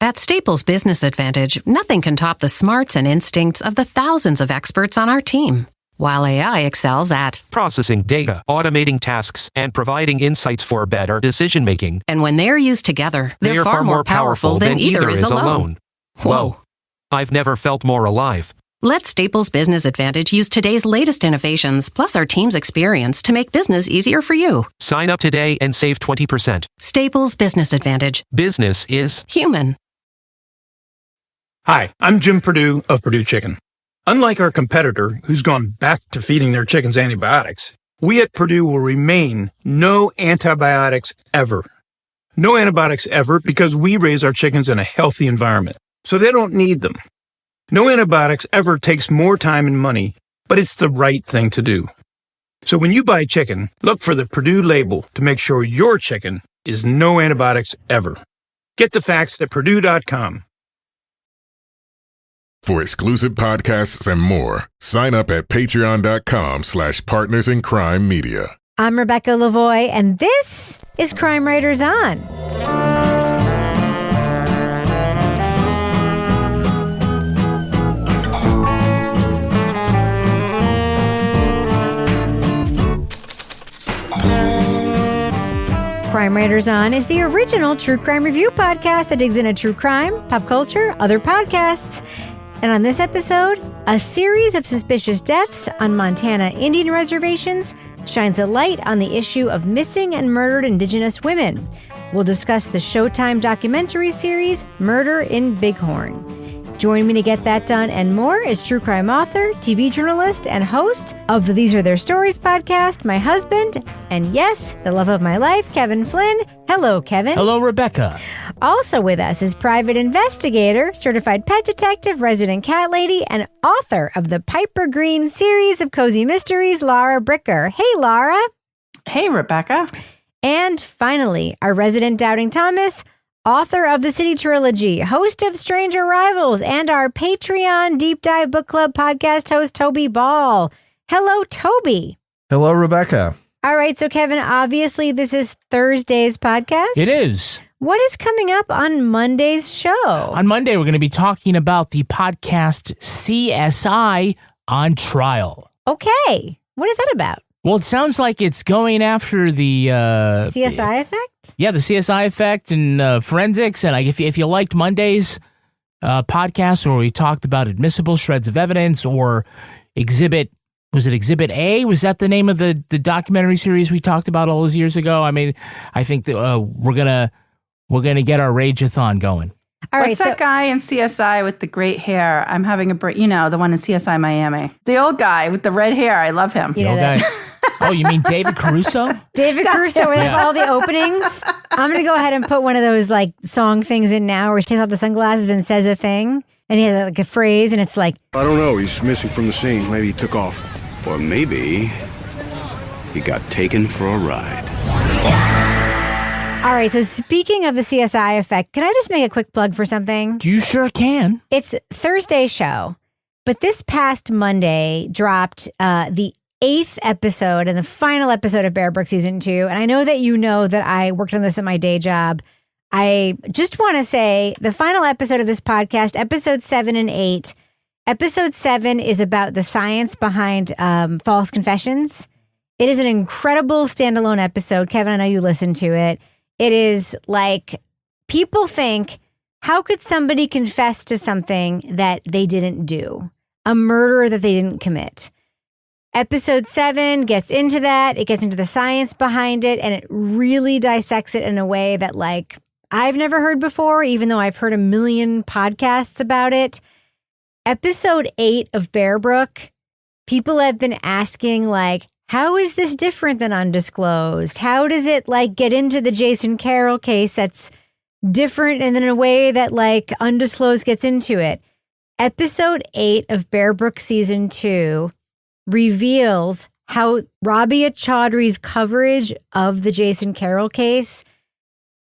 At Staples Business Advantage, nothing can top the smarts and instincts of the thousands of experts on our team. While AI excels at processing data, automating tasks, and providing insights for better decision-making. And when they're used together, they're far more powerful than either is alone. Whoa. I've never felt more alive. Let Staples Business Advantage use today's latest innovations, plus our team's experience, to make business easier for you. Sign up today and save 20%. Staples Business Advantage. Business is human. Hi, I'm Jim Perdue of Perdue Chicken. Unlike our competitor, who's gone back to feeding their chickens antibiotics, we at Perdue will remain no antibiotics ever. No antibiotics ever because we raise our chickens in a healthy environment, so they don't need them. No antibiotics ever takes more time and money, but it's the right thing to do. So when you buy chicken, look for the Perdue label to make sure your chicken is no antibiotics ever. Get the facts at Perdue.com. For exclusive podcasts and more, sign up at patreon.com/partnersincrimemedia. I'm Rebecca Lavoie, and this is Crime Writers On. Crime Writers On is the original true crime review podcast that digs into true crime, pop culture, other podcasts. And on this episode, a series of suspicious deaths on Montana Indian reservations shines a light on the issue of missing and murdered Indigenous women. We'll discuss the Showtime documentary series, Murder in Bighorn. Join me to get that done and more is true crime author, TV journalist, and host of the These Are Their Stories podcast, my husband, and yes, the love of my life, Kevin Flynn. Hello, Kevin. Hello, Rebecca. Also with us is private investigator, certified pet detective, resident cat lady, and author of the Piper Green series of cozy mysteries, Laura Bricker. Hey, Laura. Hey, Rebecca. And finally, our resident Doubting Thomas, author of the City Trilogy, host of Strange Arrivals, and our Patreon Deep Dive Book Club podcast host, Toby Ball. Hello, Toby. Hello, Rebecca. All right, so Kevin, obviously this is Thursday's podcast. It is. What is coming up on Monday's show? On Monday, we're going to be talking about the podcast CSI on Trial. Okay. What is that about? Well, it sounds like it's going after the CSI effect? Yeah, the CSI effect and forensics. And if you liked Monday's podcast where we talked about admissible shreds of evidence or Exhibit A? Was that the name of the documentary series we talked about all those years ago? I mean, I think that we're gonna get our Rage-a-thon going. All right, What's that guy in CSI with the great hair? I'm having a break. You know, the one in CSI Miami. The old guy with the red hair. I love him. You know that. Oh, you mean David Caruso? David Caruso, where they have all the openings. I'm going to go ahead and put one of those like song things in now where he takes off the sunglasses and says a thing. And he has like a phrase and it's like, I don't know. He's missing from the scene. Maybe he took off. Or maybe he got taken for a ride. All right, so speaking of the CSI effect, can I just make a quick plug for something? You sure can. It's Thursday's show, but this past Monday dropped the 8th episode and the final episode of Bear Brook Season 2. And I know that you know that I worked on this at my day job. I just want to say the final episode of this podcast, episode 7 and 8. Episode 7 is about the science behind false confessions. It is an incredible standalone episode. Kevin, I know you listened to it. It is like people think, how could somebody confess to something that they didn't do? A murder that they didn't commit. Episode 7 gets into that. It gets into the science behind it, and it really dissects it in a way that like I've never heard before, even though I've heard a million podcasts about it. Episode 8 of Bear Brook, people have been asking like, how is this different than Undisclosed? How does it like get into the Jason Carroll case that's different and in a way that like Undisclosed gets into it? Episode 8 of Bear Brook Season 2 reveals how Rabia Chaudhry's coverage of the Jason Carroll case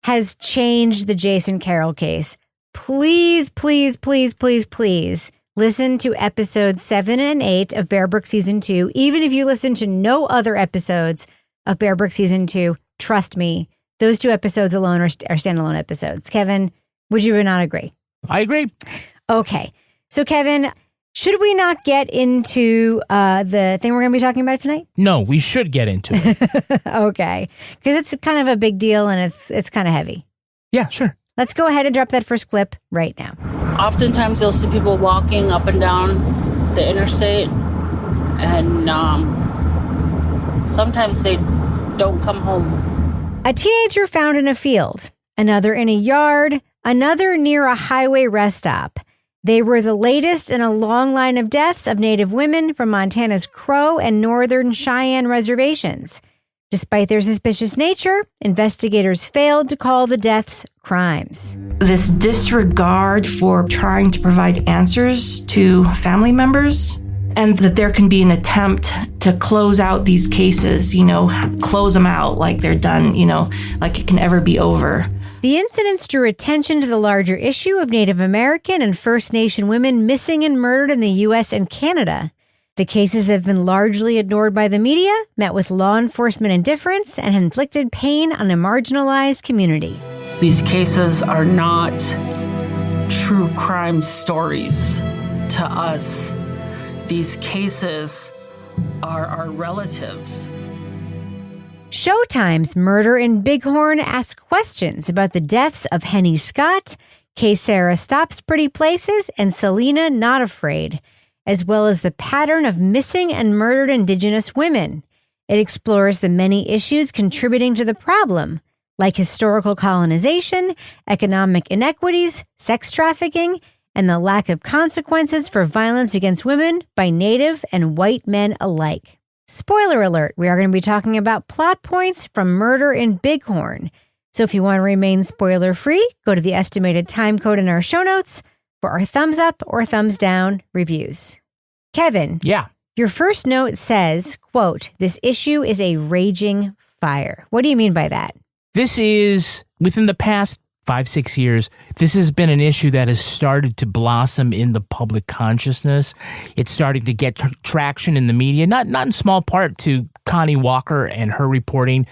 has changed the Jason Carroll case. Please, please, please, please, please listen to episodes 7 and 8 of Bear Brook Season 2. Even if you listen to no other episodes of Bear Brook Season 2, trust me, those 2 episodes alone are standalone episodes. Kevin, Would you not agree? I agree. Okay. So, Kevin, should we not get into the thing we're going to be talking about tonight? No, we should get into it. Okay. Because it's kind of a big deal and it's kind of heavy. Yeah, sure. Let's go ahead and drop that first clip right now. Oftentimes you'll see people walking up and down the interstate, and sometimes they don't come home. A teenager found in a field, another in a yard, another near a highway rest stop. They were the latest in a long line of deaths of Native women from Montana's Crow and northern Cheyenne reservations. Despite their suspicious nature, investigators failed to call the deaths crimes. This disregard for trying to provide answers to family members, and that there can be an attempt to close out these cases, close them out like they're done, like it can ever be over. The incidents drew attention to the larger issue of Native American and First Nation women missing and murdered in the U.S. and Canada. The cases have been largely ignored by the media, met with law enforcement indifference, and inflicted pain on a marginalized community. These cases are not true crime stories to us. These cases are our relatives. Showtime's Murder in Bighorn asked questions about the deaths of Henny Scott, Kaysera Stops Pretty Places, and Selena Not Afraid, as well as the pattern of missing and murdered Indigenous women. It explores the many issues contributing to the problem, like historical colonization, economic inequities, sex trafficking, and the lack of consequences for violence against women by Native and white men alike. Spoiler alert, we are going to be talking about plot points from Murder in Bighorn. So if you want to remain spoiler-free, go to the estimated time code in our show notes for our thumbs up or thumbs down reviews. Kevin. Yeah. Your first note says, quote, "This issue is a raging fire." What do you mean by that? This is, within the past 5-6 years, this has been an issue that has started to blossom in the public consciousness. It's starting to get traction in the media, not in small part to Connie Walker and her reporting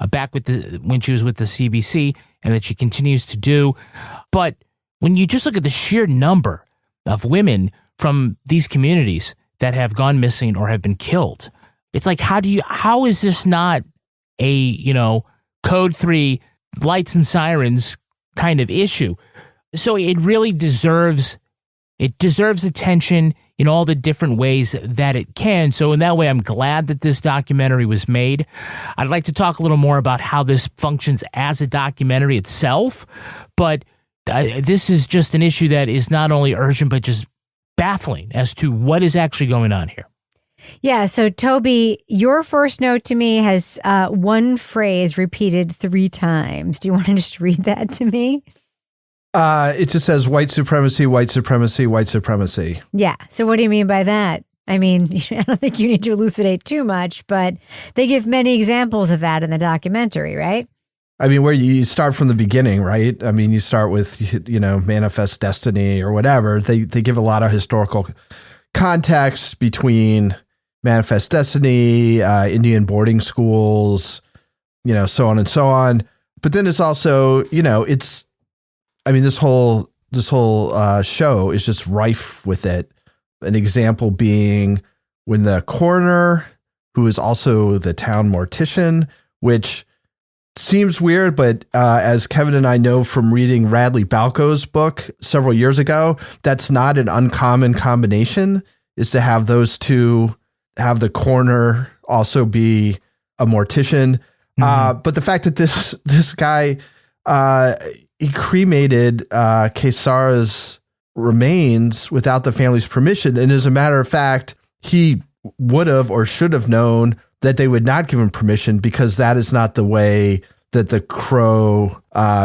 back when she was with the CBC, and that she continues to do. But when you just look at the sheer number of women from these communities that have gone missing or have been killed, it's like, how is this not a, code 3 lights and sirens kind of issue? So it really deserves attention in all the different ways that it can. So in that way, I'm glad that this documentary was made. I'd like to talk a little more about how this functions as a documentary itself, but this is just an issue that is not only urgent, but just baffling as to what is actually going on here. Yeah, so Toby, your first note to me has one phrase repeated 3 times. Do you want to just read that to me? It just says white supremacy, white supremacy, white supremacy. Yeah, so what do you mean by that? I mean, I don't think you need to elucidate too much, but they give many examples of that in the documentary, right? I mean, where you start from the beginning, right? I mean, you start with, Manifest Destiny or whatever. They give a lot of historical context between Manifest Destiny, Indian boarding schools, so on and so on. But then it's also, this whole show is just rife with it. An example being when the coroner, who is also the town mortician, which seems weird, but as Kevin and I know from reading Radley Balco's book several years ago, that's not an uncommon combination, is to have those two, have the coroner also be a mortician. But the fact that this guy, he cremated Kaysera's remains without the family's permission. And as a matter of fact, he would have or should have known that they would not give him permission, because that is not the way that the Crow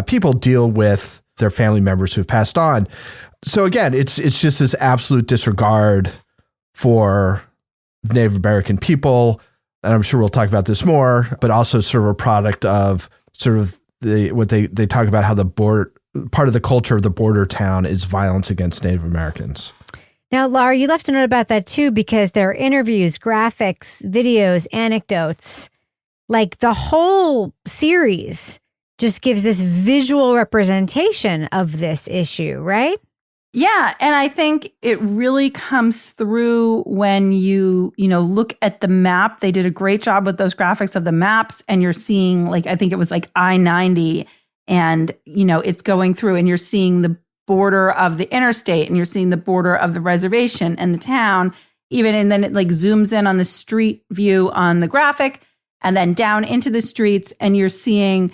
people deal with their family members who've passed on. So again, it's just this absolute disregard for Native American people. And I'm sure we'll talk about this more, but also sort of a product of sort of what they talk about, how part of the culture of the border town is violence against Native Americans. Now, Laura, you left a note about that too, because there are interviews, graphics, videos, anecdotes, like the whole series just gives this visual representation of this issue, right? Yeah, and I think it really comes through when you look at the map. They did a great job with those graphics of the maps, and you're seeing, like, I think it was like I-90, and it's going through, and you're seeing the border of the interstate, and you're seeing the border of the reservation and the town, and then it like zooms in on the street view on the graphic, and then down into the streets, and you're seeing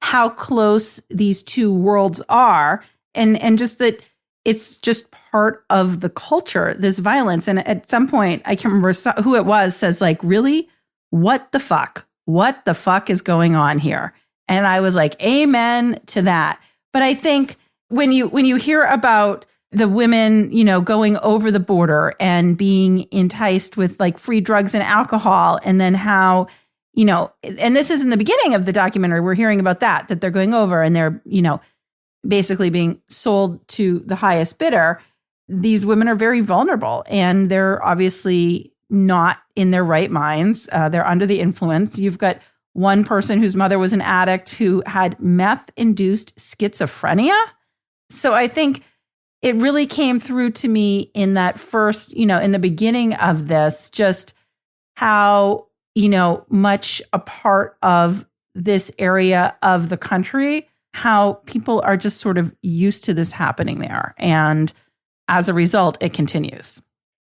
how close these two worlds are, and just that. It's just part of the culture, this violence. And at some point, I can't remember who it was, says like, really, what the fuck? What the fuck is going on here? And I was like, amen to that. But I think when you hear about the women, going over the border and being enticed with like free drugs and alcohol, and then how, and this is in the beginning of the documentary, we're hearing about that they're going over and they're, basically being sold to the highest bidder. These women are very vulnerable, and they're obviously not in their right minds. They're under the influence. You've got one person whose mother was an addict who had meth-induced schizophrenia. So I think it really came through to me in that first, in the beginning of this, just how, much a part of this area of the country, how people are just sort of used to this happening there. And as a result, it continues.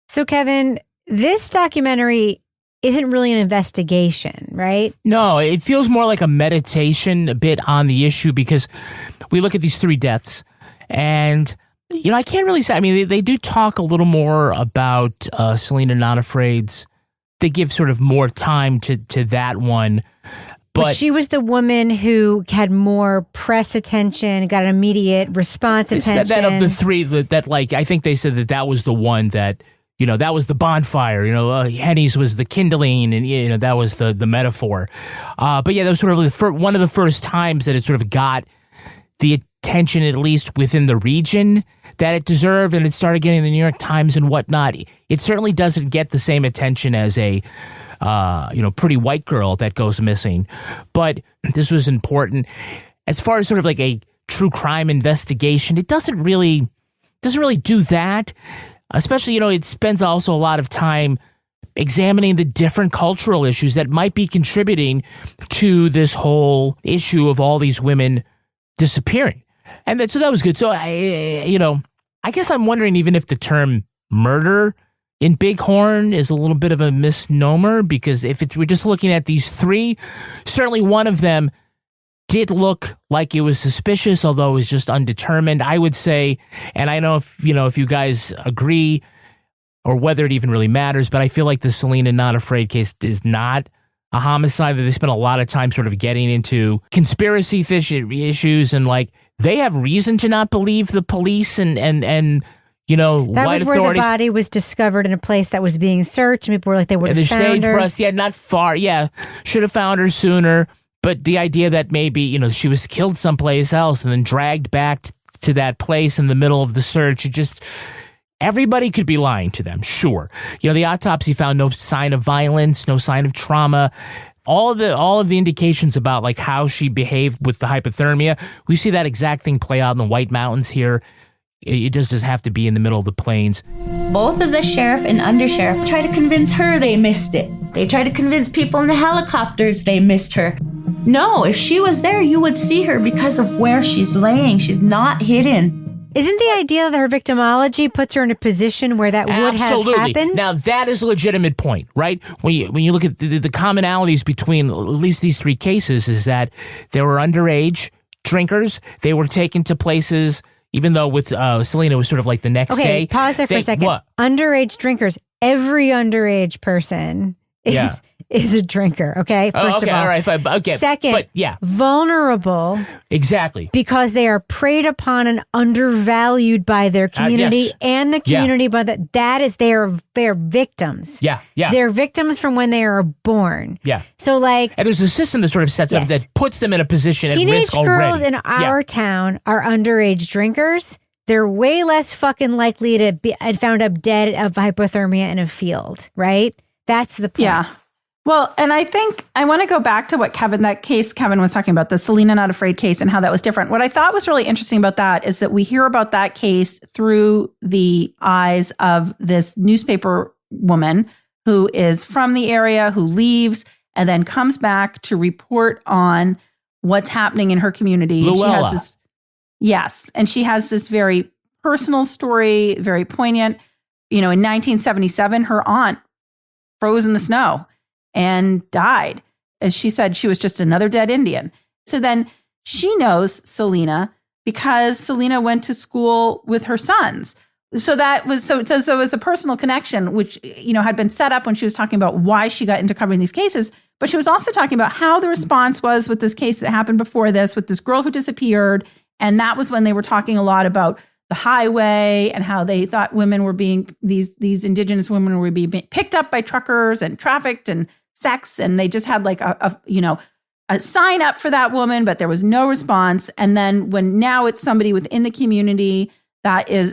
So, Kevin, this documentary isn't really an investigation, right? No, it feels more like a meditation a bit on the issue, because we look at these 3 deaths and, I can't really say, I mean, they do talk a little more about Selena Not Afraid's. They give sort of more time to that one. But she was the woman who had more press attention, got an immediate response attention. That of the 3 that like, I think they said that was the one that, that was the bonfire, Henny's was the kindling, and, that was the metaphor. But yeah, that was sort of one of the first times that it sort of got the attention, at least within the region, that it deserved, and it started getting the New York Times and whatnot. It certainly doesn't get the same attention as a pretty white girl that goes missing. But this was important. As far as sort of like a true crime investigation, it doesn't really do that. Especially, it spends also a lot of time examining the different cultural issues that might be contributing to this whole issue of all these women disappearing. And so that was good. So, I guess I'm wondering even if the term murder in Bighorn is a little bit of a misnomer, because if we're just looking at these 3, certainly one of them did look like it was suspicious, although it was just undetermined, I would say. And I know if you guys agree or whether it even really matters, but I feel like the Selena Not Afraid case is not a homicide, that they spent a lot of time sort of getting into conspiracy issues, and like they have reason to not believe the police and that white was where authorities. The body was discovered in a place that was being searched. And people were like, they would have found her. Sagebrush, not far. Yeah, should have found her sooner. But the idea that maybe, she was killed someplace else and then dragged back to that place in the middle of the search, everybody could be lying to them, sure. The autopsy found no sign of violence, no sign of trauma. All of the indications about like how she behaved with the hypothermia, we see that exact thing play out in the White Mountains here. It just doesn't have to be in the middle of the plains. Both of the sheriff and undersheriff tried to convince her they missed it. They tried to convince people in the helicopters they missed her. No, if she was there, you would see her because of where she's laying. She's not hidden. Isn't the idea that her victimology puts her in a position where that would have happened? Now, that is a legitimate point, right? When you look at the commonalities between at least these 3 cases, is that they were underage drinkers. They were taken to places, even though with Selena, it was sort of like the next day. Okay, pause there for a second. What? Underage drinkers. Every underage person is a drinker, okay? First of all. All right, fine. Okay. Second, but yeah. Vulnerable. Exactly. Because they are preyed upon and undervalued by their community and the community, but that is they're victims. Yeah. They're victims from when they are born. Yeah. So like... And there's a system that sort of sets up that puts them in a position at risk already. Teenage girls in our town are underage drinkers. They're way less fucking likely to be found up dead of hypothermia in a field, right? That's the point. Yeah. Well, and I think I want to go back to what that case Kevin was talking about, the Selena Not Afraid case, and how that was different. What I thought was really interesting about that is that we hear about that case through the eyes of this newspaper woman who is from the area, who leaves and then comes back to report on what's happening in her community. Luella. She has this, yes. And she has this very personal story, very poignant. In 1977, her aunt froze in the snow and died. As she said, she was just another dead Indian. So then she knows Selena because Selena went to school with her sons. So that was so it was a personal connection, which, had been set up when she was talking about why she got into covering these cases. But she was also talking about how the response was with this case that happened before this, with this girl who disappeared. And that was when they were talking a lot about the highway and how they thought women were being, these Indigenous women were being picked up by truckers and trafficked and sex. And they just had like a sign up for that woman, but there was no response. And then when now it's somebody within the community that is,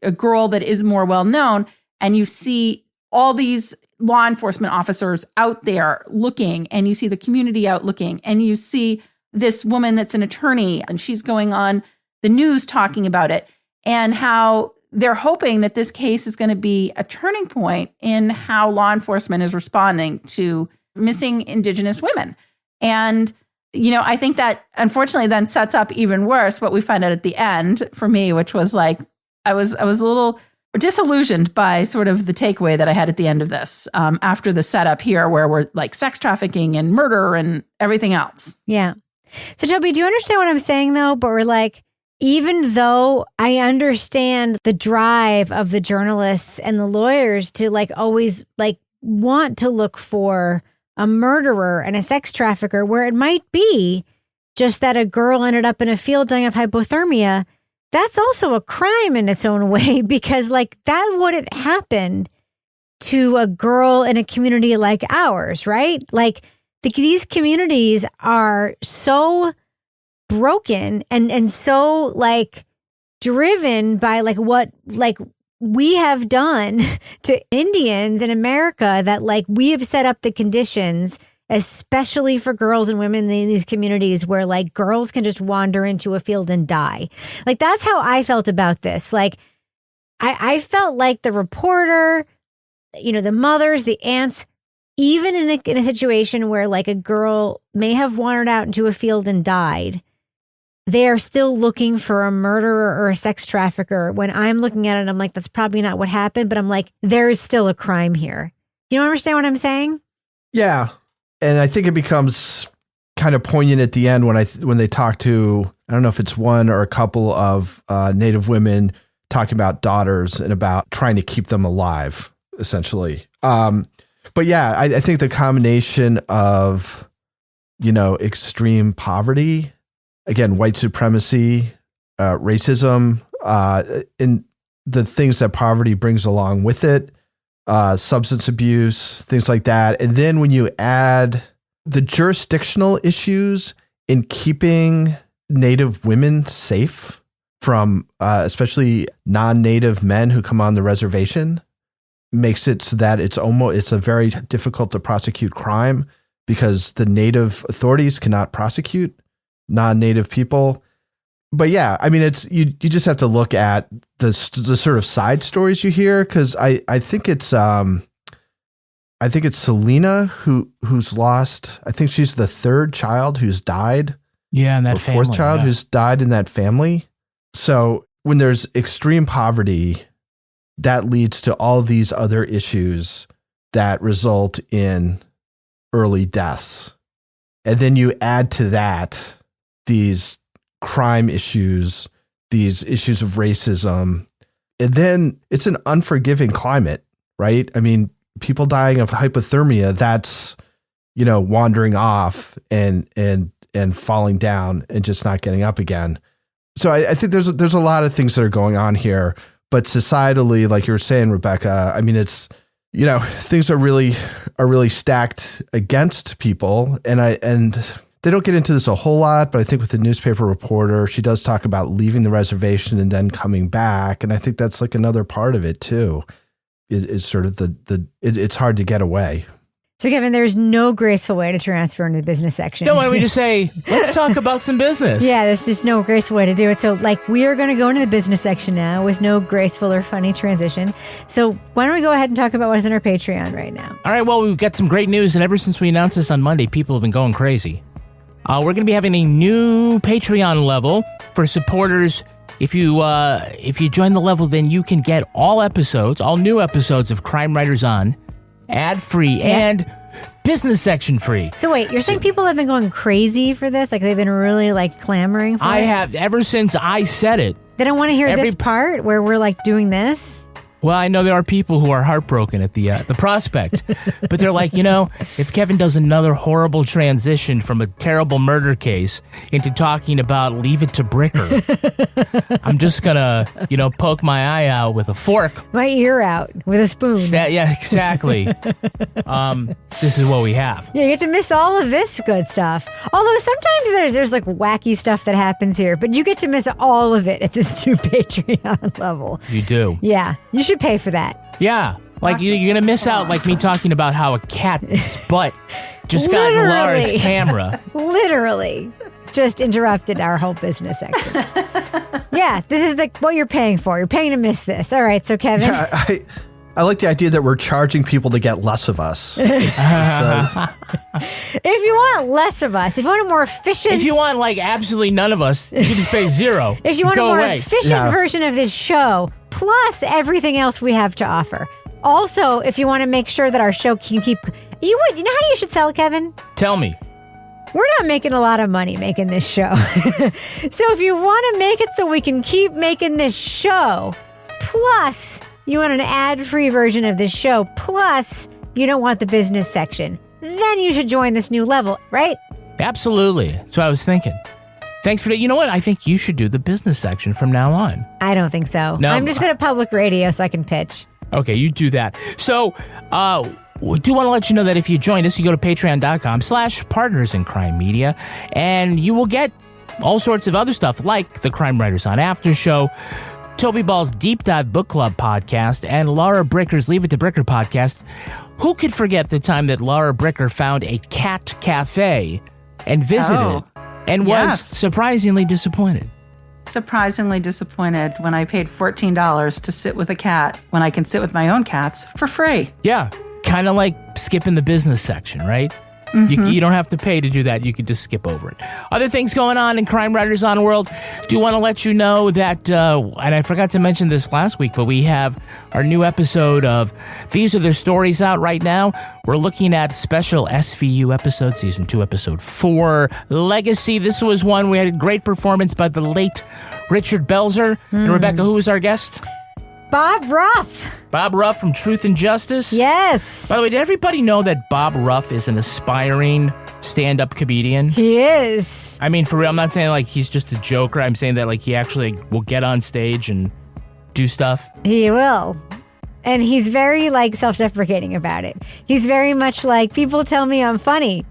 a girl that is more well known, and you see all these law enforcement officers out there looking, and you see the community out looking, and you see this woman that's an attorney, and she's going on the news talking about it, and how they're hoping that this case is going to be a turning point in how law enforcement is responding to missing Indigenous women. And I think that unfortunately then sets up even worse what we find out at the end for me, which was like, I was a little disillusioned by sort of the takeaway that I had at the end of this, after the setup here where we're like sex trafficking and murder and everything else. Yeah. So Toby, do you understand what I'm saying though? But we're like, even though I understand the drive of the journalists and the lawyers to like always like want to look for a murderer and a sex trafficker, where it might be just that a girl ended up in a field dying of hypothermia, that's also a crime in its own way, because like that wouldn't happen to a girl in a community like ours, right? Like these communities are so broken and so like driven by like what like we have done to Indians in America, that like we have set up the conditions, especially for girls and women in these communities, where like girls can just wander into a field and die. Like that's how I felt about this. Like I felt like the reporter, the mothers, the aunts, even in a situation where like a girl may have wandered out into a field and died, they are still looking for a murderer or a sex trafficker. When I'm looking at it, I'm like, that's probably not what happened, but I'm like, there is still a crime here. You don't understand what I'm saying? Yeah. And I think it becomes kind of poignant at the end when they talk to, I don't know if it's one or a couple of Native women talking about daughters and about trying to keep them alive, essentially. But yeah, I think the combination of, extreme poverty, again, white supremacy, racism, and the things that poverty brings along with it, substance abuse, things like that. And then when you add the jurisdictional issues in keeping Native women safe from especially non-Native men who come on the reservation, makes it so that it's a very difficult to prosecute crime, because the Native authorities cannot prosecute non-Native people. But yeah, I mean, it's you just have to look at the sort of side stories you hear, because I think it's Selena who's lost. I think she's the third child who's died. Yeah, and that fourth family, child who's died in that family. So when there's extreme poverty, that leads to all these other issues that result in early deaths, and then you add to that these crime issues, these issues of racism, and then it's an unforgiving climate, right? I mean, people dying of hypothermia, that's, wandering off and falling down and just not getting up again. So I think there's a lot of things that are going on here, but societally, like you were saying, Rebecca, I mean, it's, things are really stacked against people, and they don't get into this a whole lot, but I think with the newspaper reporter, she does talk about leaving the reservation and then coming back. And I think that's like another part of it too. It is sort of it's hard to get away. So, Kevin, there's no graceful way to transfer into the business section. No, why don't we just say, let's talk about some business? Yeah, there's just no graceful way to do it. So, we are going to go into the business section now with no graceful or funny transition. So, why don't we go ahead and talk about what's in our Patreon right now? All right, well, we've got some great news, and ever since we announced this on Monday, people have been going crazy. We're going to be having a new Patreon level for supporters. If you join the level, then you can get all new episodes of Crime Writers On, ad-free and business section free. So wait, you're saying people have been going crazy for this? Like they've been really clamoring for it? I have, ever since I said it. They don't want to hear this part where we're doing this? Well, I know there are people who are heartbroken at the prospect, but they're like, if Kevin does another horrible transition from a terrible murder case into talking about Leave It to Bricker, I'm just gonna, poke my eye out with a fork. My ear out with a spoon. Yeah, exactly. This is what we have. Yeah, you get to miss all of this good stuff. Although sometimes there's wacky stuff that happens here, but you get to miss all of it at this new Patreon level. You do. Yeah, you should pay for that. Yeah, you're going to miss out me talking about how a cat's butt just got in Laura's camera. Literally. Just interrupted our whole business section. Yeah, this is what you're paying for. You're paying to miss this. All right, so Kevin. Yeah, I like the idea that we're charging people to get less of us. If you want less of us, if you want a more efficient... If you want absolutely none of us, you can just pay zero. If you want a more efficient version of this show, plus everything else we have to offer. Also, if you want to make sure that our show can keep... You know how you should sell it, Kevin? Tell me. We're not making a lot of money making this show. So if you want to make it so we can keep making this show, plus you want an ad-free version of this show, plus you don't want the business section, then you should join this new level, right? Absolutely. That's what I was thinking. Thanks for that. You know what? I think you should do the business section from now on. I don't think so. No, I'm just good at public radio so I can pitch. Okay, you do that. So, we do want to let you know that if you join us, you go to patreon.com/partners in crime media, and you will get all sorts of other stuff like the Crime Writers On After Show, Toby Ball's Deep Dive Book Club podcast, and Laura Bricker's Leave It to Bricker podcast. Who could forget the time that Laura Bricker found a cat cafe and visited it and was surprisingly disappointed? Surprisingly disappointed when I paid $14 to sit with a cat when I can sit with my own cats for free. Yeah, kind of like skipping the business section, right? Mm-hmm. You don't have to pay to do that. You can just skip over it. Other things going on in Crime Writers On World. Do want to let you know that, and I forgot to mention this last week, but we have our new episode of These Are Their Stories out right now. We're looking at special SVU episode, Season 2, Episode 4, Legacy. This was one we had a great performance by the late Richard Belzer. And Rebecca, who was our guest? Bob Ruff. Bob Ruff from Truth and Justice? Yes. By the way, did everybody know that Bob Ruff is an aspiring stand-up comedian? He is. I mean, for real, I'm not saying he's just a joker. I'm saying that he actually will get on stage and do stuff. He will. And he's very self-deprecating about it. He's very much people tell me I'm funny.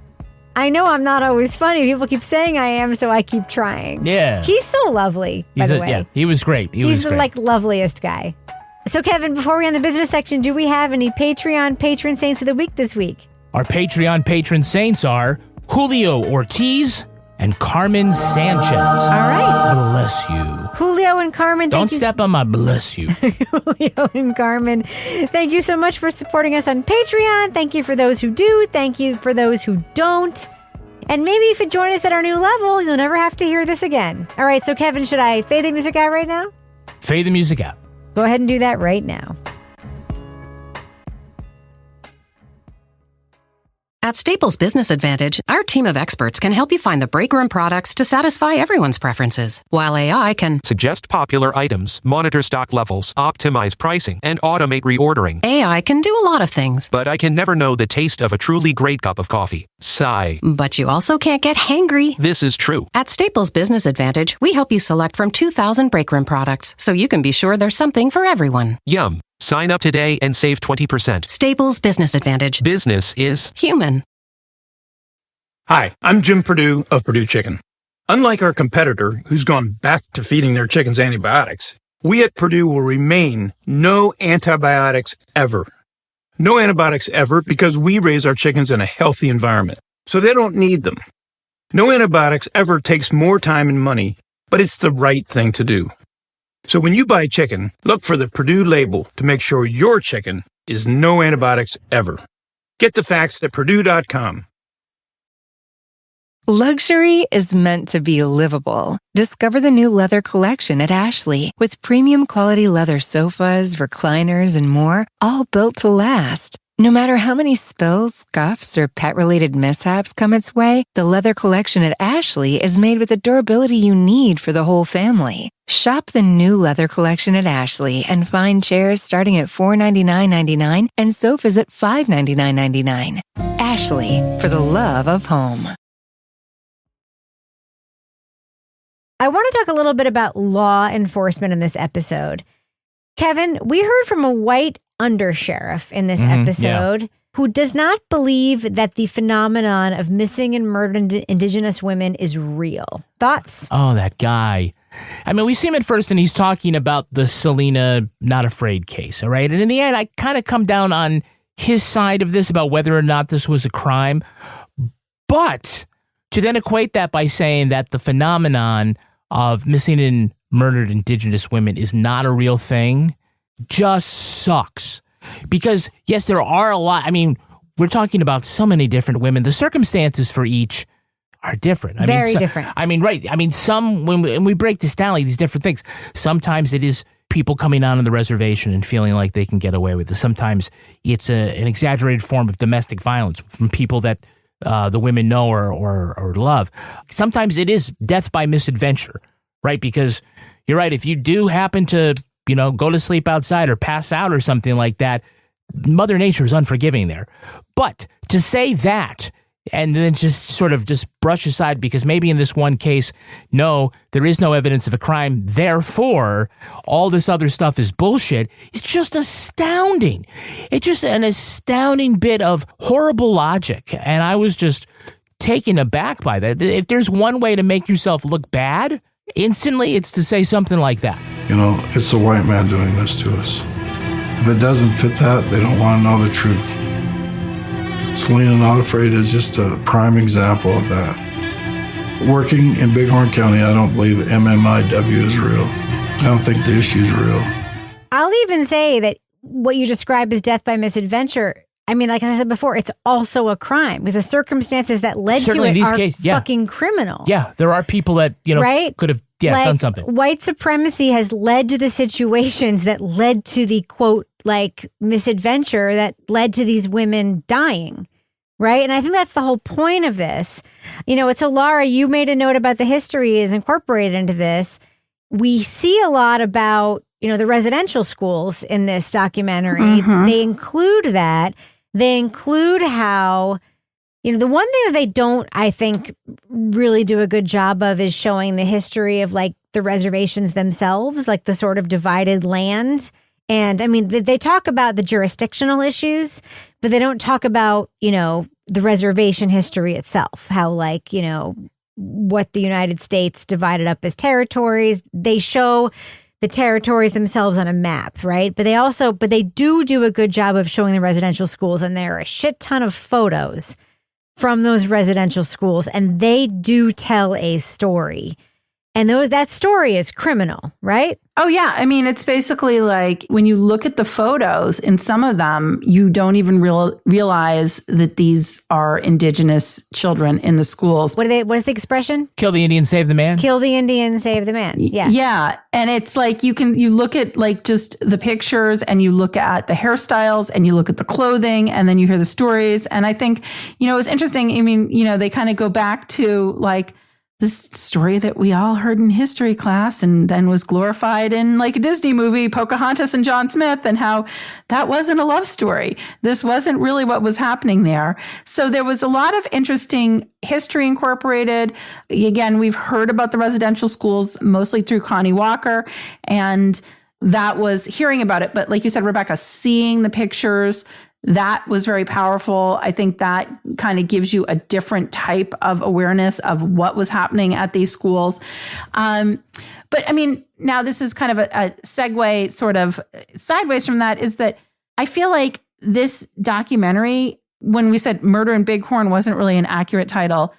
I know I'm not always funny. People keep saying I am, so I keep trying. Yeah. He's so lovely, by the way. Yeah, he was great. He's the loveliest guy. So, Kevin, before we end the business section, do we have any Patreon patron saints of the week this week? Our Patreon patron saints are Julio Ortiz and Carmen Sanchez. All right. Bless you. Julio and Carmen, Don't step on my bless you. Julio and Carmen, thank you so much for supporting us on Patreon. Thank you for those who do. Thank you for those who don't. And maybe if you join us at our new level, you'll never have to hear this again. All right, so Kevin, should I fade the music out right now? Fade the music out. Go ahead and do that right now. At Staples Business Advantage, our team of experts can help you find the breakroom products to satisfy everyone's preferences, while AI can suggest popular items, monitor stock levels, optimize pricing, and automate reordering. AI can do a lot of things. But I can never know the taste of a truly great cup of coffee. Sigh. But you also can't get hangry. This is true. At Staples Business Advantage, we help you select from 2,000 breakroom products, so you can be sure there's something for everyone. Yum. Sign up today and save 20%. Staples Business Advantage. Business is human. Hi, I'm Jim Perdue of Perdue Chicken. Unlike our competitor, who's gone back to feeding their chickens antibiotics, we at Perdue will remain no antibiotics ever. No antibiotics ever because we raise our chickens in a healthy environment, so they don't need them. No antibiotics ever takes more time and money, but it's the right thing to do. So when you buy chicken, look for the Purdue label to make sure your chicken is no antibiotics ever. Get the facts at Purdue.com. Luxury is meant to be livable. Discover the new leather collection at Ashley with premium quality leather sofas, recliners, and more, all built to last. No matter how many spills, scuffs, or pet-related mishaps come its way, the leather collection at Ashley is made with the durability you need for the whole family. Shop the new leather collection at Ashley and find chairs starting at $499.99 and sofas at $599.99. Ashley, for the love of home. I want to talk a little bit about law enforcement in this episode. Kevin, we heard from a white undersheriff in this episode who does not believe that the phenomenon of missing and murdered Indigenous women is real. Thoughts? Oh, that guy. I mean, we see him at first and he's talking about the Selena Not Afraid case, all right? And in the end, I kind of come down on his side of this about whether or not this was a crime. But to then equate that by saying that the phenomenon of missing and murdered Indigenous women is not a real thing just sucks. Because, yes, there are a lot. I mean, we're talking about so many different women. The circumstances for each are different. Very different. I mean, right. I mean, when we break this down, like these different things, sometimes it is people coming on the reservation and feeling like they can get away with it. Sometimes it's an exaggerated form of domestic violence from people that the women know or love. Sometimes it is death by misadventure, right? Because you're right. If you do happen to, go to sleep outside or pass out or something like that, Mother Nature is unforgiving there. But to say that and then just sort of just brush aside because maybe in this one case, no, there is no evidence of a crime, therefore all this other stuff is bullshit, it's just astounding. It's just an astounding bit of horrible logic. And I was just taken aback by that. If there's one way to make yourself look bad, instantly it's to say something like that. It's the white man doing this to us. If it doesn't fit that, they don't want to know the truth. Selena Not Afraid is just a prime example of that. Working in Bighorn County, I don't believe MMIW is real. I don't think the issue is real. I'll even say that what you describe as death by misadventure, I mean, like I said before, it's also a crime because the circumstances that led to it are fucking criminal. Yeah, there are people that, right? could have done something. White supremacy has led to the situations that led to the, quote, misadventure that led to these women dying, right? And I think that's the whole point of this. So Laura, you made a note about the history is incorporated into this. We see a lot about, the residential schools in this documentary. Mm-hmm. They include that. They include how, the one thing that they don't, I think, really do a good job of is showing the history of the reservations themselves, the sort of divided land. And I mean, they talk about the jurisdictional issues, but they don't talk about, the reservation history itself, how what the United States divided up as territories. They show the territories themselves on a map, right? But they do a good job of showing the residential schools. And there are a shit ton of photos from those residential schools. And they do tell a story. And that story is criminal, right? Oh, yeah. I mean, it's basically when you look at the photos, in some of them, you don't even realize that these are Indigenous children in the schools. What is the expression? Kill the Indian, save the man. Kill the Indian, save the man. Yeah. Yeah. And it's you look at just the pictures and you look at the hairstyles and you look at the clothing and then you hear the stories. And I think, it's interesting. I mean, they kind of go back to this story that we all heard in history class and then was glorified in a Disney movie, Pocahontas and John Smith, and how that wasn't a love story. This wasn't really what was happening there. So there was a lot of interesting history incorporated. Again, we've heard about the residential schools mostly through Connie Walker, and that was hearing about it. But like you said, Rebecca, seeing the pictures, that was very powerful. I think that kind of gives you a different type of awareness of what was happening at these schools. But I mean, now this is kind of a segue sort of sideways from that, is that I feel like this documentary, when we said Murder in Bighorn wasn't really an accurate title,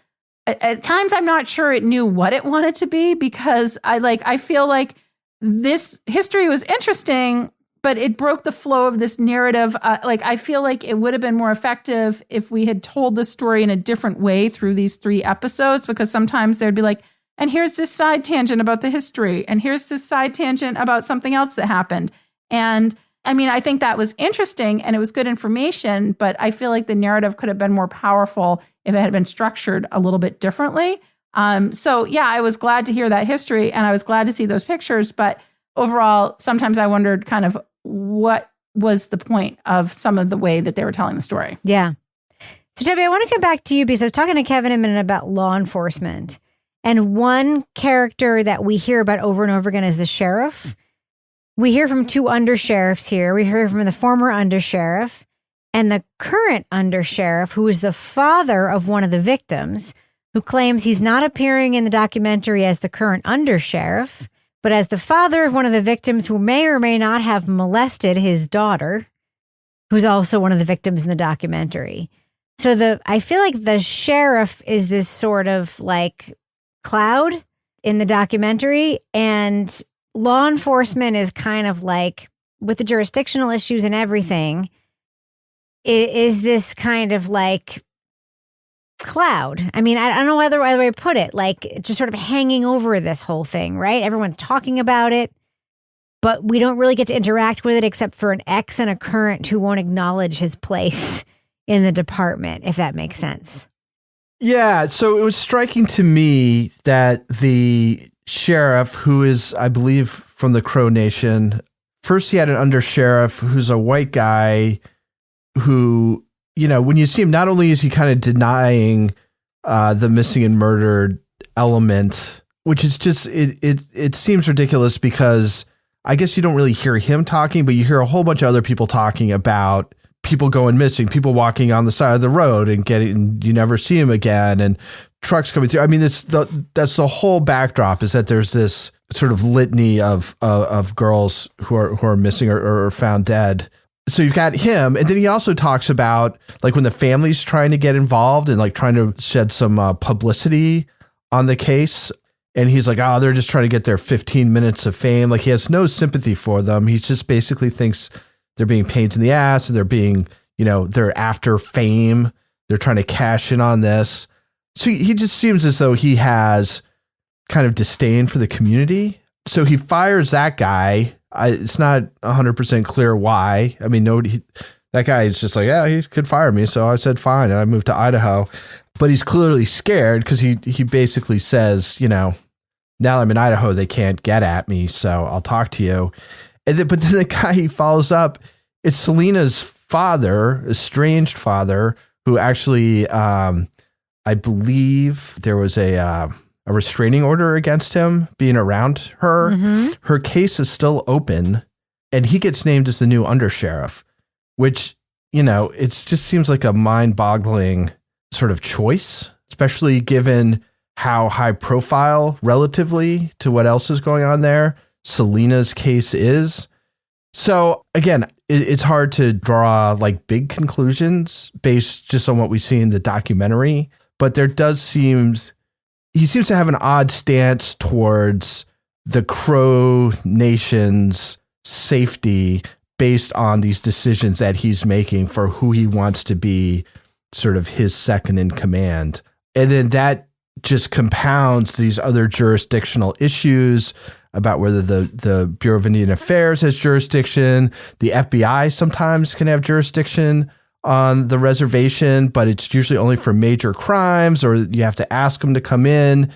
at times I'm not sure it knew what it wanted to be, because I feel like this history was interesting, but it broke the flow of this narrative. I feel like it would have been more effective if we had told the story in a different way through these 3 episodes, because sometimes there'd be like, and here's this side tangent about the history, and here's this side tangent about something else that happened. And I mean, I think that was interesting and it was good information, but I feel like the narrative could have been more powerful if it had been structured a little bit differently. So yeah, I was glad to hear that history and I was glad to see those pictures, but overall, sometimes I wondered kind of what was the point of some of the way that they were telling the story. Yeah. So Toby, I want to come back to you because I was talking to Kevin a minute about law enforcement. And one character that we hear about over and over again is the sheriff. We hear from 2 undersheriffs here. We hear from the former undersheriff and the current undersheriff, who is the father of one of the victims, who claims he's not appearing in the documentary as the current undersheriff, but as the father of one of the victims who may or may not have molested his daughter, who's also one of the victims in the documentary. So I feel like the sheriff is this sort of like cloud in the documentary, and law enforcement is kind of like, with the jurisdictional issues and everything, is this kind of like cloud. I mean, I don't know other way to put it, like just sort of hanging over this whole thing, right? Everyone's talking about it, but we don't really get to interact with it except for an ex and a current who won't acknowledge his place in the department, if that makes sense. Yeah, so it was striking to me that the sheriff, who is, I believe, from the Crow Nation, first he had an undersheriff who's a white guy who, you know, when you see him, not only is he kind of denying the missing and murdered element, which is just, it seems ridiculous because I guess you don't really hear him talking, but you hear a whole bunch of other people talking about people going missing, people walking on the side of the road and you never see him again, and trucks coming through. I mean, that's the whole backdrop, is that there's this sort of litany of girls who are missing or found dead. So you've got him, and then he also talks about like when the family's trying to get involved and like trying to shed some publicity on the case. And he's like, oh, they're just trying to get their 15 minutes of fame. Like he has no sympathy for them. He just basically thinks they're being pains in the ass, and they're being, you know, they're after fame. They're trying to cash in on this. So he just seems as though he has kind of disdain for the community. So he fires that guy. It's not 100% clear why. I mean, that guy is just like, yeah, he could fire me. So I said, fine. And I moved to Idaho. But he's clearly scared because he basically says, you know, now I'm in Idaho, they can't get at me. So I'll talk to you. But then the guy he follows up, it's Selena's father, estranged father, who actually, I believe there was a restraining order against him being around her. Mm-hmm. Her case is still open, and he gets named as the new undersheriff, which, you know, it just seems like a mind-boggling sort of choice, especially given how high profile relatively to what else is going on there Selena's case is. So again, it's hard to draw like big conclusions based just on what we see in the documentary, but he seems to have an odd stance towards the Crow Nation's safety based on these decisions that he's making for who he wants to be sort of his second in command. And then that just compounds these other jurisdictional issues about whether the Bureau of Indian Affairs has jurisdiction. The FBI sometimes can have jurisdiction on the reservation, but it's usually only for major crimes, or you have to ask them to come in.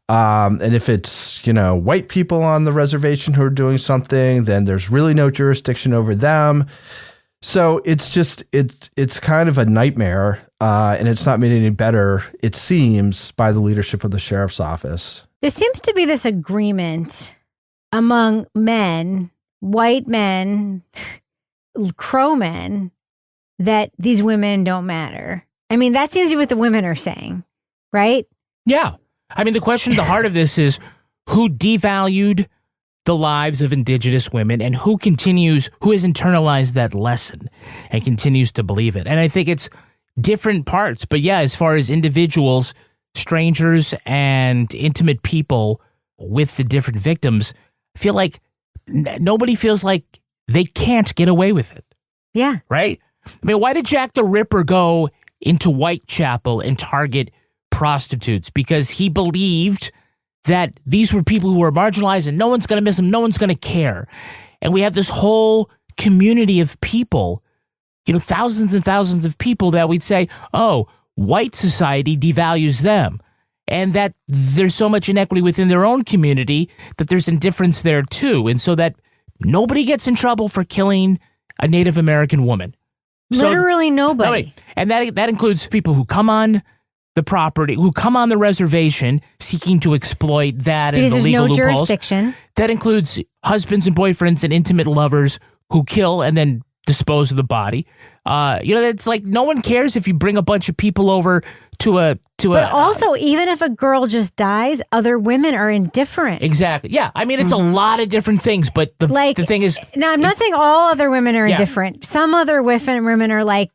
And if it's, you know, white people on the reservation who are doing something, then there's really no jurisdiction over them. So it's just, it's kind of a nightmare, and it's not made any better, it seems, by the leadership of the sheriff's office. There seems to be this agreement among men, white men, Crow men, that these women don't matter. I mean, that seems to be what the women are saying, right? Yeah. I mean, the question at the heart of this is who devalued the lives of Indigenous women and who has internalized that lesson and continues to believe it. And I think it's different parts. But yeah, as far as individuals, strangers, and intimate people with the different victims, I feel like nobody feels like they can't get away with it. Yeah. Right? I mean, why did Jack the Ripper go into Whitechapel and target prostitutes? Because he believed that these were people who were marginalized and no one's going to miss them, no one's going to care. And we have this whole community of people, thousands and thousands of people that we'd say, oh, white society devalues them. And that there's so much inequity within their own community that there's indifference there too. And so that nobody gets in trouble for killing a Native American woman. Literally nobody. And that includes people who come on the property, who come on the reservation seeking to exploit that and the legal loopholes. Jurisdiction. That includes husbands and boyfriends and intimate lovers who kill and then dispose of the body. It's like no one cares if you bring a bunch of people over to But also, even if a girl just dies, other women are indifferent. Exactly. Yeah. I mean, it's a lot of different things, but the thing is... Now, I'm not saying all other women are indifferent. Some other women are like,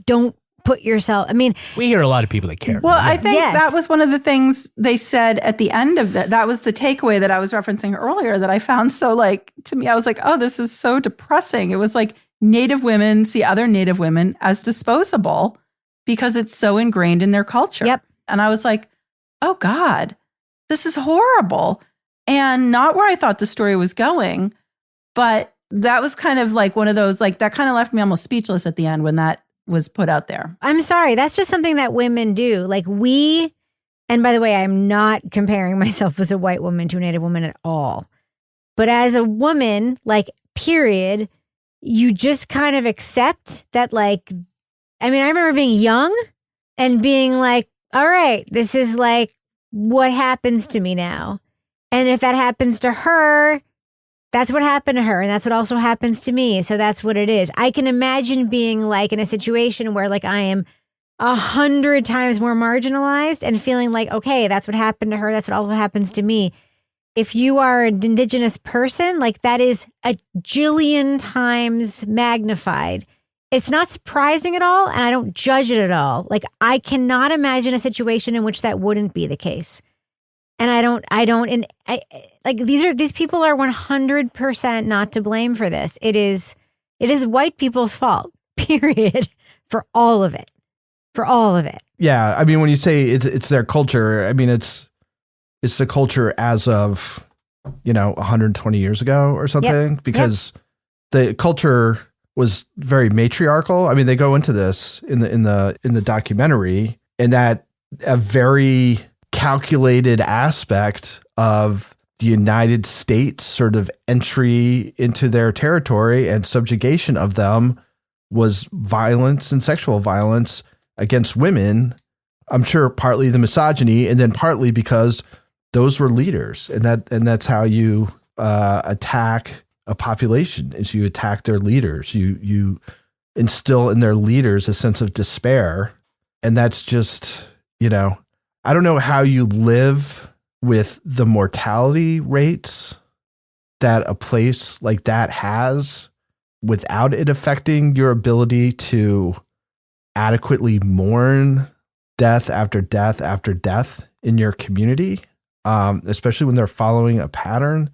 don't put yourself... I mean... We hear a lot of people that care. Well, I think that was one of the things they said at the end of that. That was the takeaway that I was referencing earlier that I found so to me, I was like, oh, this is so depressing. It was like Native women see other Native women as disposable because it's so ingrained in their culture. Yep. And I was like, oh God, this is horrible. And not where I thought the story was going, but that was kind of like one of those, that kind of left me almost speechless at the end when that was put out there. I'm sorry. That's just something that women do. And by the way, I'm not comparing myself as a white woman to a Native woman at all. But as a woman, period, you just kind of accept that, I remember being young and being like, all right, this is what happens to me now. And if that happens to her, that's what happened to her. And that's what also happens to me. So that's what it is. I can imagine being in a situation where I am 100 times more marginalized and feeling okay, that's what happened to her. That's what also happens to me. If you are an Indigenous person, that is a jillion times magnified. It's not surprising at all, and I don't judge it at all. I cannot imagine a situation in which that wouldn't be the case. And these people are 100% not to blame for this. It is white people's fault, period, for all of it. For all of it. Yeah. I mean, when you say it's their culture, I mean, it's the culture as of, 120 years ago or something, because the culture was very matriarchal. I mean, they go into this in the documentary, and that a very calculated aspect of the United States sort of entry into their territory and subjugation of them was violence and sexual violence against women. I'm sure partly the misogyny, and then partly because those were leaders, and that's how you attack a population, is you attack their leaders. You instill in their leaders a sense of despair, and that's just, I don't know how you live with the mortality rates that a place like that has without it affecting your ability to adequately mourn death after death after death in your community, especially when they're following a pattern.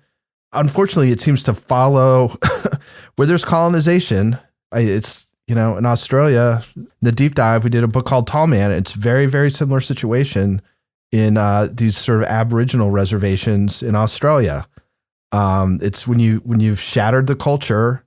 Unfortunately, it seems to follow where there's colonization. It's, in Australia, the deep dive, we did a book called Tall Man. It's very, very similar situation in these sort of Aboriginal reservations in Australia. It's when you've shattered the culture,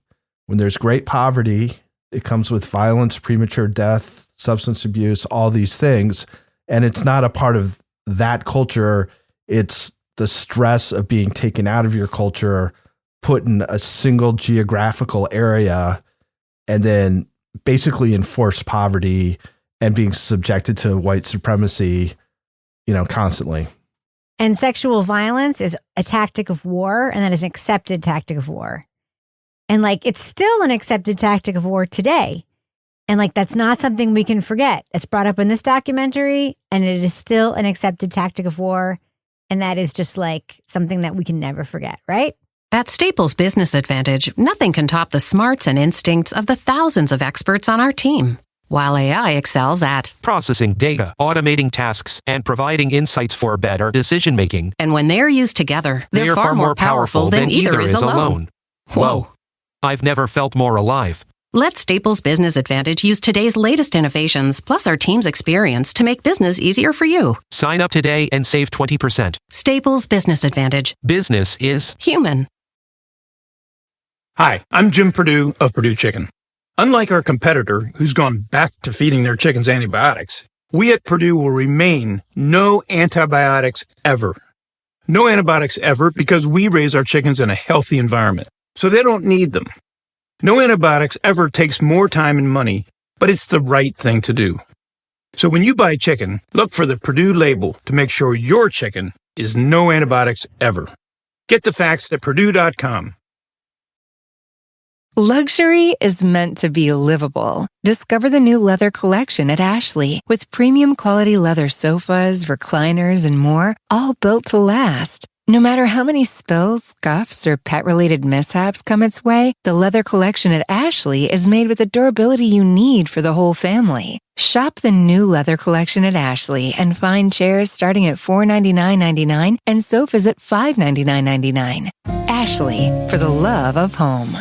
when there's great poverty, it comes with violence, premature death, substance abuse, all these things. And it's not a part of that culture. It's the stress of being taken out of your culture, put in a single geographical area, and then basically enforced poverty and being subjected to white supremacy, constantly. And sexual violence is a tactic of war, and that is an accepted tactic of war. And it's still an accepted tactic of war today. And that's not something we can forget. It's brought up in this documentary, and it is still an accepted tactic of war. And that is just like something that we can never forget, right? At Staples Business Advantage, nothing can top the smarts and instincts of the thousands of experts on our team. While AI excels at processing data, automating tasks, and providing insights for better decision-making. And when they're used together, they're far more powerful than either is alone. Whoa. I've never felt more alive. Let Staples Business Advantage use today's latest innovations, plus our team's experience, to make business easier for you. Sign up today and save 20%. Staples Business Advantage. Business is human. Hi, I'm Jim Perdue of Perdue Chicken. Unlike our competitor, who's gone back to feeding their chickens antibiotics, we at Perdue will remain no antibiotics ever. No antibiotics ever because we raise our chickens in a healthy environment, so they don't need them. No antibiotics ever takes more time and money, but it's the right thing to do. So when you buy chicken, look for the Perdue label to make sure your chicken is no antibiotics ever. Get the facts at Perdue.com. Luxury is meant to be livable. Discover the new leather collection at Ashley with premium quality leather sofas, recliners, and more, all built to last. No matter how many spills, scuffs, or pet-related mishaps come its way, the leather collection at Ashley is made with the durability you need for the whole family. Shop the new leather collection at Ashley and find chairs starting at $499.99 and sofas at $599.99. Ashley, for the love of home.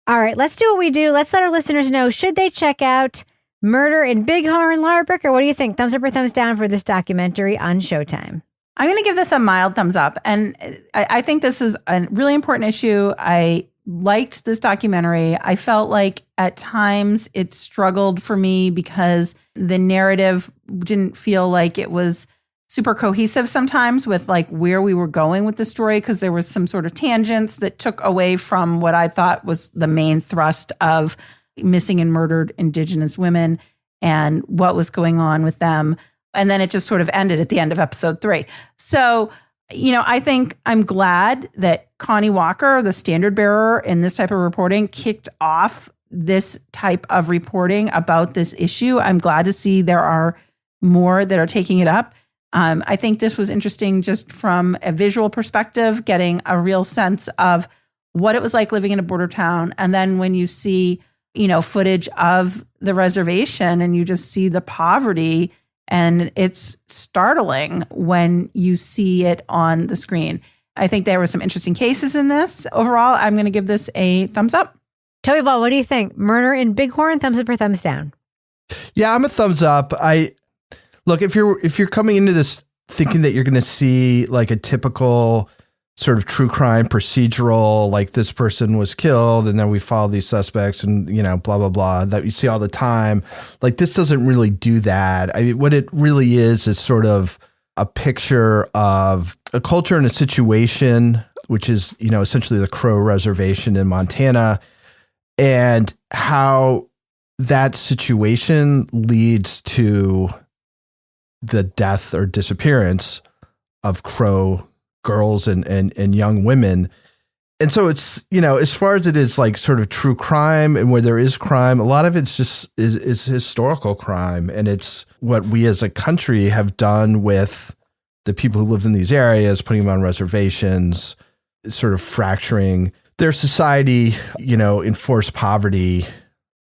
All right, let's do what we do. Let's let our listeners know, should they check out Murder in Bighorn, Laura Bricker? What do you think? Thumbs up or thumbs down for this documentary on Showtime? I'm going to give this a mild thumbs up. And I think this is a really important issue. I liked this documentary. I felt like at times it struggled for me because the narrative didn't feel like it was super cohesive sometimes with like where we were going with the story, because there was some sort of tangents that took away from what I thought was the main thrust of missing and murdered Indigenous women and what was going on with them. And then it just sort of ended at the end of episode 3. So, I think I'm glad that Connie Walker, the standard bearer in this type of reporting, kicked off this type of reporting about this issue. I'm glad to see there are more that are taking it up. I think this was interesting just from a visual perspective, getting a real sense of what it was like living in a border town. And then when you see, footage of the reservation and you just see the poverty, and it's startling when you see it on the screen. I think there were some interesting cases in this. Overall, I'm going to give this a thumbs up. Toby Ball, what do you think? Murder in Bighorn, thumbs up or thumbs down? Yeah, I'm a thumbs up. Look, if you're coming into this thinking that you're going to see like a typical sort of true crime procedural, like this person was killed and then we follow these suspects and, blah, blah, blah, that you see all the time. Like this doesn't really do that. I mean, what it really is sort of a picture of a culture and a situation, which is, essentially the Crow Reservation in Montana, and how that situation leads to the death or disappearance of Crow girls and young women. And so it's, as far as it is like sort of true crime and where there is crime, a lot of it's just is historical crime. And it's what we as a country have done with the people who lived in these areas, putting them on reservations, sort of fracturing their society, enforced poverty,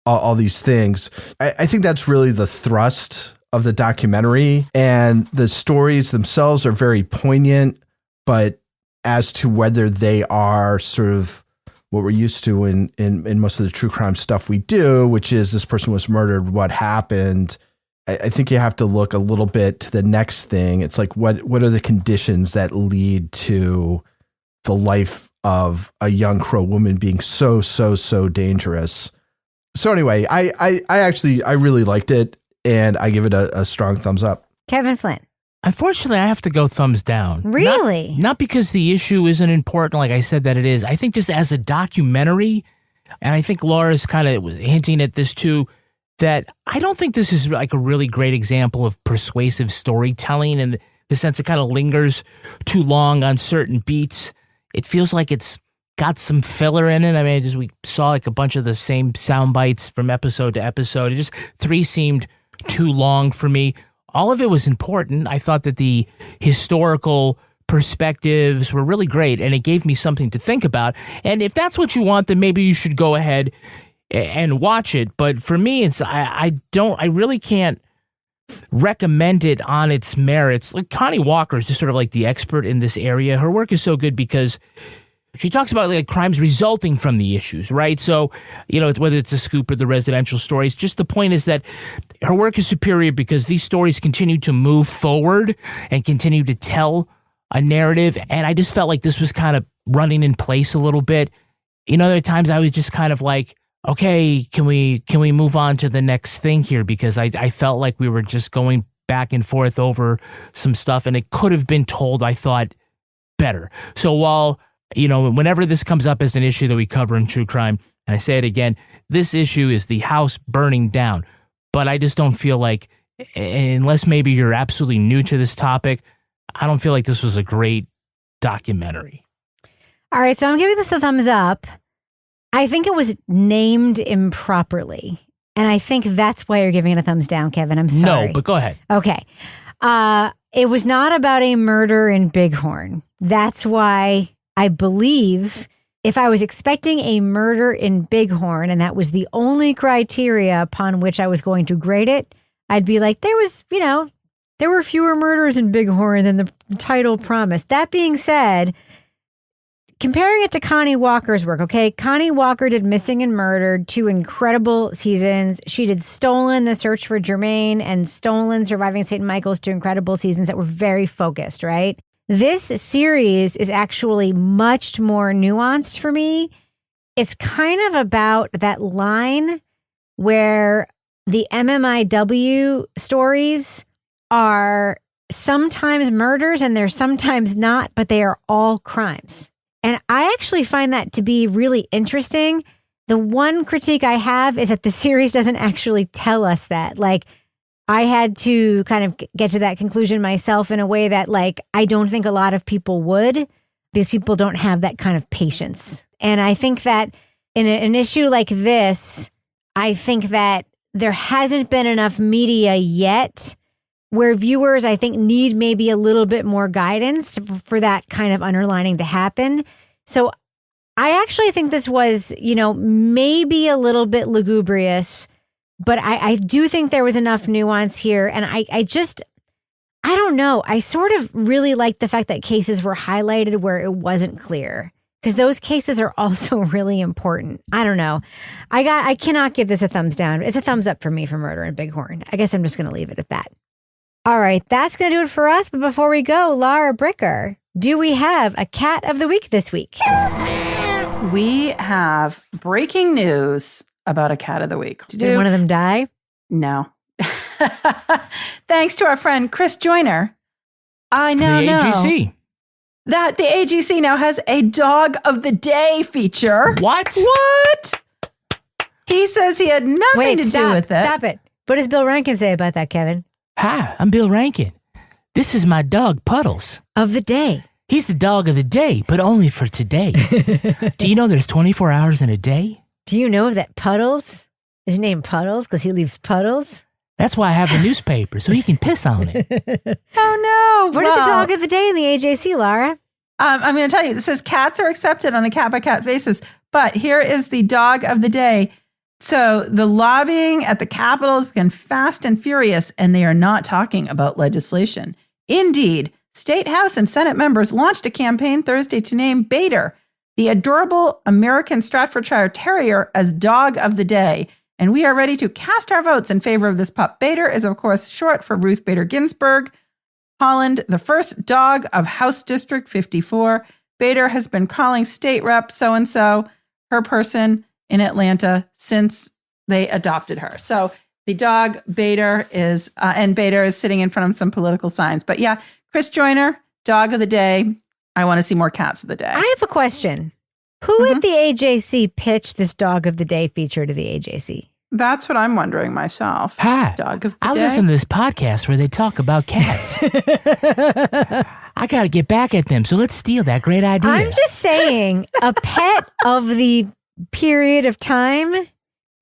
all these things. I think that's really the thrust of the documentary, and the stories themselves are very poignant, but as to whether they are sort of what we're used to in most of the true crime stuff we do, which is this person was murdered, what happened, I think you have to look a little bit to the next thing. It's like, what are the conditions that lead to the life of a young Crow woman being so dangerous? So anyway, I really liked it, and I give it a strong thumbs up. Kevin Flynn. Unfortunately, I have to go thumbs down. Really? Not because the issue isn't important, like I said that it is. I think just as a documentary, and I think Laura's kind of hinting at this too, that I don't think this is like a really great example of persuasive storytelling in the sense it kind of lingers too long on certain beats. It feels like it's got some filler in it. I mean, we saw like a bunch of the same sound bites from episode to episode. 3 seemed too long for me. all of it was important. I thought that the historical perspectives were really great, and it gave me something to think about. And if that's what you want, then maybe you should go ahead and watch it. But for me, I really can't recommend it on its merits. Like, Connie Walker is just sort of like the expert in this area. Her work is so good because she talks about like crimes resulting from the issues, right? So, whether it's a scoop or the residential stories, just the point is that her work is superior because these stories continue to move forward and continue to tell a narrative. And I just felt like this was kind of running in place a little bit. There are times I was just kind of like, okay, can we move on to the next thing here? Because I felt like we were just going back and forth over some stuff, and it could have been told, I thought, better. So while, whenever this comes up as an issue that we cover in True Crime, and I say it again, this issue is the house burning down. But I just don't feel like, unless maybe you're absolutely new to this topic, I don't feel like this was a great documentary. All right, so I'm giving this a thumbs up. I think it was named improperly, and I think that's why you're giving it a thumbs down, Kevin. I'm sorry. No, but go ahead. Okay. It was not about a murder in Bighorn. That's why I believe if I was expecting a murder in Bighorn and that was the only criteria upon which I was going to grade it, I'd be like, there were fewer murders in Bighorn than the title promised. That being said, comparing it to Connie Walker's work, okay? Connie Walker did Missing and Murdered, 2 incredible seasons. She did Stolen, The Search for Jermaine, and Stolen, Surviving St. Michael's, 2 incredible seasons that were very focused, right? This series is actually much more nuanced for me. It's kind of about that line where the MMIW stories are sometimes murders and they're sometimes not, but they are all crimes. And I actually find that to be really interesting. The one critique I have is that the series doesn't actually tell us that. Like, I had to kind of get to that conclusion myself in a way that, like, I don't think a lot of people would, because people don't have that kind of patience. And I think that in an issue like this, I think that there hasn't been enough media yet where viewers, I think, need maybe a little bit more guidance for that kind of underlining to happen. So I actually think this was, maybe a little bit lugubrious, but I do think there was enough nuance here. And I don't know. I sort of really liked the fact that cases were highlighted where it wasn't clear, because those cases are also really important. I don't know. I cannot give this a thumbs down. It's a thumbs up for me for Murder in Bighorn. I guess I'm just going to leave it at that. All right, that's going to do it for us. But before we go, Laura Bricker, do we have a cat of the week this week? We have breaking news about a cat of the week. Did one of them die? No. Thanks to our friend Chris Joyner. I now know AGC. That the AGC now has a Dog of the Day feature. What? He says he had nothing to do with it. Stop it. What does Bill Rankin say about that, Kevin? Hi, I'm Bill Rankin. This is my dog, Puddles. Of the day. He's the dog of the day, but only for today. Do you know there's 24 hours in a day? Do you know that Puddles is named Puddles because he leaves puddles? That's why I have a newspaper, so he can piss on it. Oh, no. What is the dog of the day in the AJC, Laura? I'm going to tell you, this says cats are accepted on a cat-by-cat basis, but here is the Dog of the Day. So the lobbying at the Capitol has become fast and furious, and they are not talking about legislation. Indeed, State House and Senate members launched a campaign Thursday to name Bader, the adorable American Staffordshire Terrier, as Dog of the Day. And we are ready to cast our votes in favor of this pup. Bader is, of course, short for Ruth Bader Ginsburg, Holland, the first dog of House District 54. Bader has been calling state rep so-and-so her person in Atlanta since they adopted her. So the dog Bader is, and Bader is sitting in front of some political signs. But yeah, Chris Joyner, Dog of the Day. I want to see more cats of the day. I have a question. Who at the AJC pitched this Dog of the Day feature to the AJC? That's what I'm wondering myself. Hi. Dog of the I Day. listen to this podcast where they talk about cats. I got to get back at them, so let's steal that great idea. I'm just saying, a pet of the period of time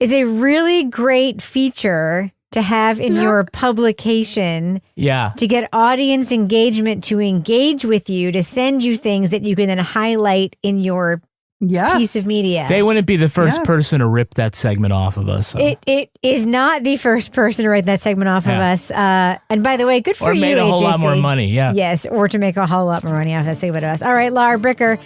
is a really great feature to have in your publication to get audience engagement, to engage with you, to send you things that you can then highlight in your piece of media. They wouldn't be the first person to rip that segment off of us. So. It is not the first person to write that segment off of us. And by the way, good for you, Or made a whole lot AJC. more money, Yes, or to make a whole lot more money off that segment of us. All right, Laura Bricker,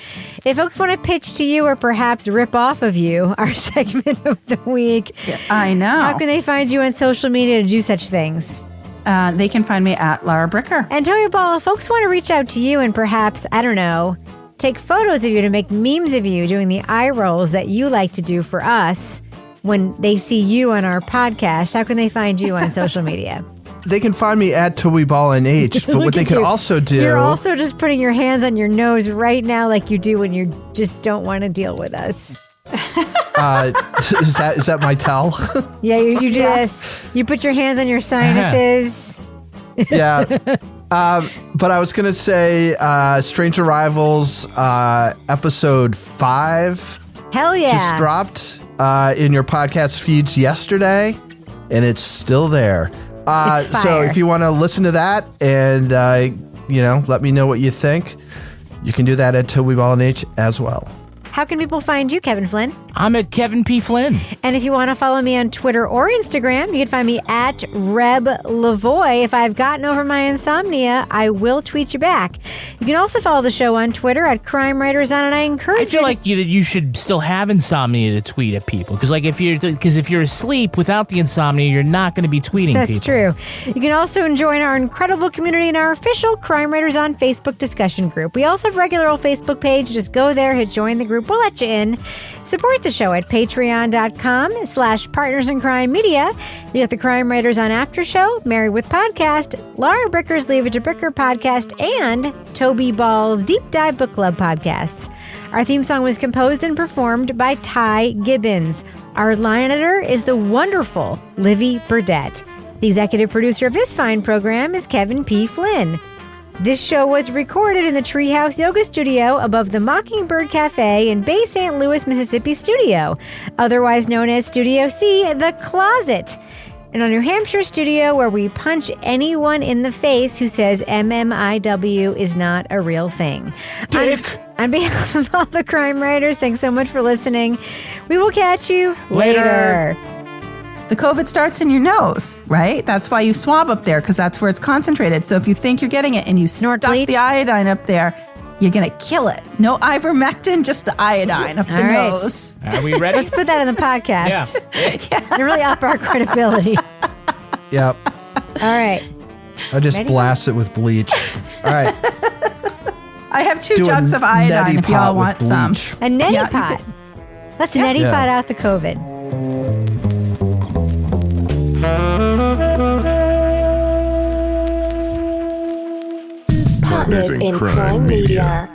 if folks want to pitch to you or perhaps rip off of you our segment of the week, I know. How can they find you on social media to do such things? They can find me at Laura Bricker. And Toby Ball, if folks want to reach out to you and perhaps, I don't know, take photos of you to make memes of you doing the eye rolls that you like to do for us when they see you on our podcast, how can they find you on social media? They can find me at TobyBallNH, but what they can also do... You're also just putting your hands on your nose right now like you do when you just don't want to deal with us. Is that my tell? Yeah, you do this. You put your hands on your sinuses. Yeah. But I was going to say Strange Arrivals episode 5. Hell yeah. Just dropped in your podcast feeds yesterday, and it's still there. It's fire. So if you want to listen to that and, let me know what you think, you can do that at TobyBallNH as well. How can people find you, Kevin Flynn? I'm at Kevin P. Flynn. And if you want to follow me on Twitter or Instagram, you can find me at Reb Lavoie. If I've gotten over my insomnia, I will tweet you back. You can also follow the show on Twitter at Crime Writers On, and I encourage you. I feel like you should still have insomnia to tweet at people, because if you're asleep without the insomnia, you're not going to be tweeting That's people. true. You can also join our incredible community in our official Crime Writers On Facebook discussion group. We also have a regular old Facebook page. Just go there, hit join the group. We'll let you in. Support the show at patreon.com/Partners in Crime Media. You get the Crime Writers On After Show, Married with Podcast, Laura Bricker's Leave It to Bricker podcast, and Toby Ball's Deep Dive Book Club podcasts. Our theme song was composed and performed by Ty Gibbons. Our line editor is the wonderful Livy Burdett. The executive producer of this fine program is Kevin P. Flynn. This show was recorded in the Treehouse Yoga Studio above the Mockingbird Cafe in Bay St. Louis, Mississippi studio, otherwise known as Studio C, The Closet, and our New Hampshire studio where we punch anyone in the face who says MMIW is not a real thing. Dick! On behalf of all the crime writers, thanks so much for listening. We will catch you later. The COVID starts in your nose, right? That's why you swab up there, because that's where it's concentrated. So if you think you're getting it and you stuff the iodine up there, you're going to kill it. No ivermectin, just the iodine up the nose. Are we ready? Let's put that in the podcast. And really up our credibility. Yep. All right. I just blast it with bleach. All right. I have 2 Do a jugs of iodine neti if y'all pot with want some. bleach. A neti pot. Let's neti Yeah. pot out the COVID. Partners in Crime Media.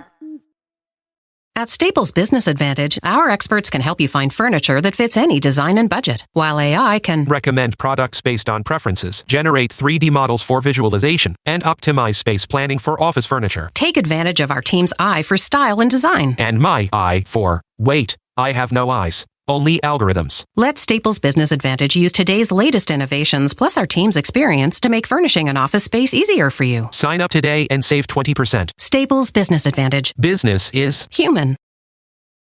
At Staples Business Advantage, our experts can help you find furniture that fits any design and budget, while AI can recommend products based on preferences, generate 3D models for visualization, and optimize space planning for office furniture. take advantage of our team's eye for style and design. And my eye for, wait, I have no eyes. Only algorithms. Let Staples Business Advantage use today's latest innovations plus our team's experience to make furnishing an office space easier for you. Sign up today and save 20%. Staples Business Advantage. Business is human.